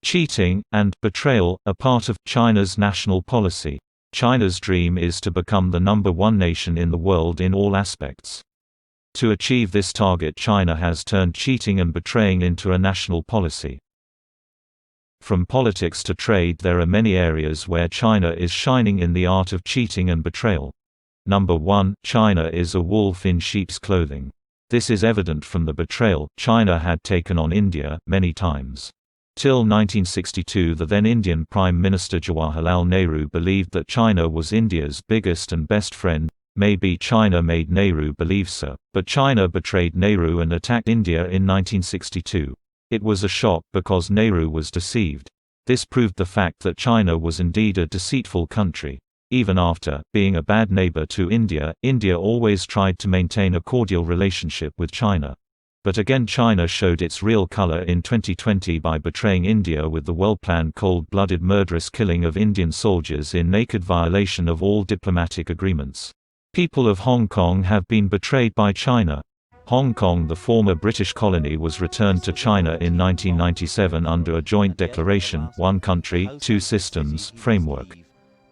Cheating and betrayal are part of China's national policy. China's dream is to become the number one nation in the world in all aspects. To achieve this target, China has turned cheating and betraying into a national policy. From politics to trade, there are many areas where China is shining in the art of cheating and betrayal. Number 1, China is a wolf in sheep's clothing. This is evident from the betrayal China had taken on India many times. Till 1962, the then Indian Prime Minister Jawaharlal Nehru believed that China was India's biggest and best friend. Maybe China made Nehru believe so, but China betrayed Nehru and attacked India in 1962. It was a shock because Nehru was deceived. This proved the fact that China was indeed a deceitful country. Even after being a bad neighbor to India, India always tried to maintain a cordial relationship with China. But again, China showed its real color in 2020 by betraying India with the well-planned cold-blooded murderous killing of Indian soldiers in naked violation of all diplomatic agreements. People of Hong Kong have been betrayed by China. Hong Kong, the former British colony, was returned to China in 1997 under a joint declaration, One Country, Two Systems framework.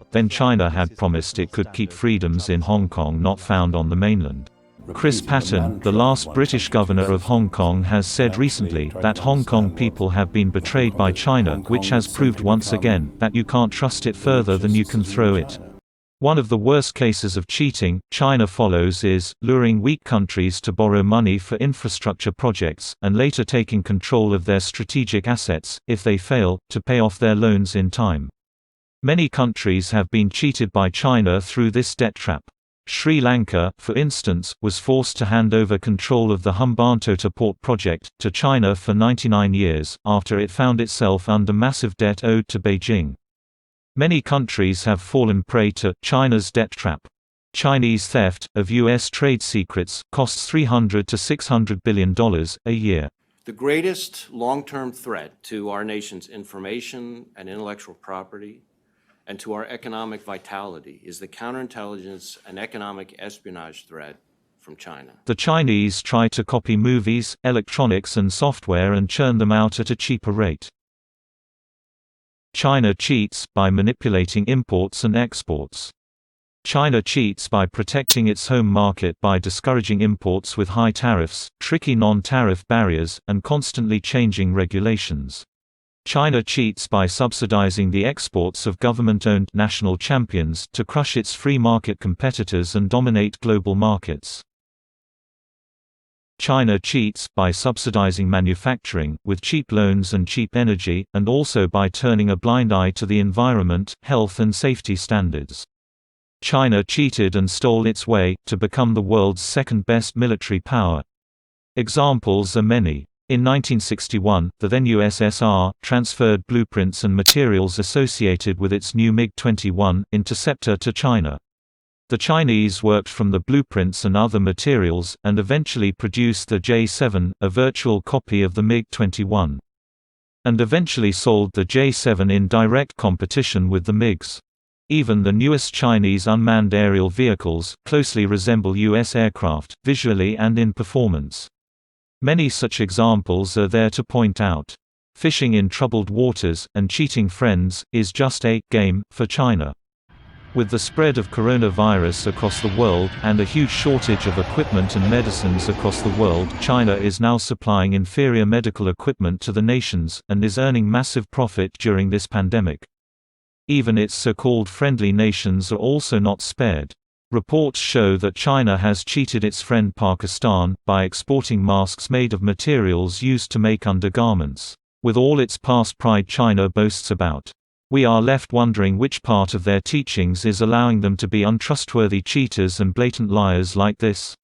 Then China had promised it could keep freedoms in Hong Kong not found on the mainland. Chris Patten, the last British governor of Hong Kong, has said recently that Hong Kong people have been betrayed by China, which has proved once again that you can't trust it further than you can throw it. One of the worst cases of cheating China follows is luring weak countries to borrow money for infrastructure projects, and later taking control of their strategic assets, if they fail to pay off their loans in time. Many countries have been cheated by China through this debt trap. Sri Lanka, for instance, was forced to hand over control of the Hambantota port project to China for 99 years, after it found itself under massive debt owed to Beijing. Many countries have fallen prey to China's debt trap. Chinese theft of U.S. trade secrets costs $300 to $600 billion a year. The greatest long-term threat to our nation's information and intellectual property and to our economic vitality is the counterintelligence and economic espionage threat from China. The Chinese try to copy movies, electronics and software and churn them out at a cheaper rate. China cheats by manipulating imports and exports. China cheats by protecting its home market by discouraging imports with high tariffs, tricky non-tariff barriers, and constantly changing regulations. China cheats by subsidizing the exports of government-owned national champions to crush its free market competitors and dominate global markets. China cheats by subsidizing manufacturing, with cheap loans and cheap energy, and also by turning a blind eye to the environment, health and safety standards. China cheated and stole its way to become the world's second-best military power. Examples are many. In 1961, the then USSR transferred blueprints and materials associated with its new MiG-21 interceptor to China. The Chinese worked from the blueprints and other materials, and eventually produced the J-7, a virtual copy of the MiG-21. And eventually sold the J-7 in direct competition with the MiGs. Even the newest Chinese unmanned aerial vehicles closely resemble U.S. aircraft, visually and in performance. Many such examples are there to point out. Fishing in troubled waters, and cheating friends, is just a game for China. With the spread of coronavirus across the world, and a huge shortage of equipment and medicines across the world, China is now supplying inferior medical equipment to the nations, and is earning massive profit during this pandemic. Even its so-called friendly nations are also not spared. Reports show that China has cheated its friend Pakistan, by exporting masks made of materials used to make undergarments. With all its past pride China boasts about, we are left wondering which part of their teachings is allowing them to be untrustworthy cheaters and blatant liars like this.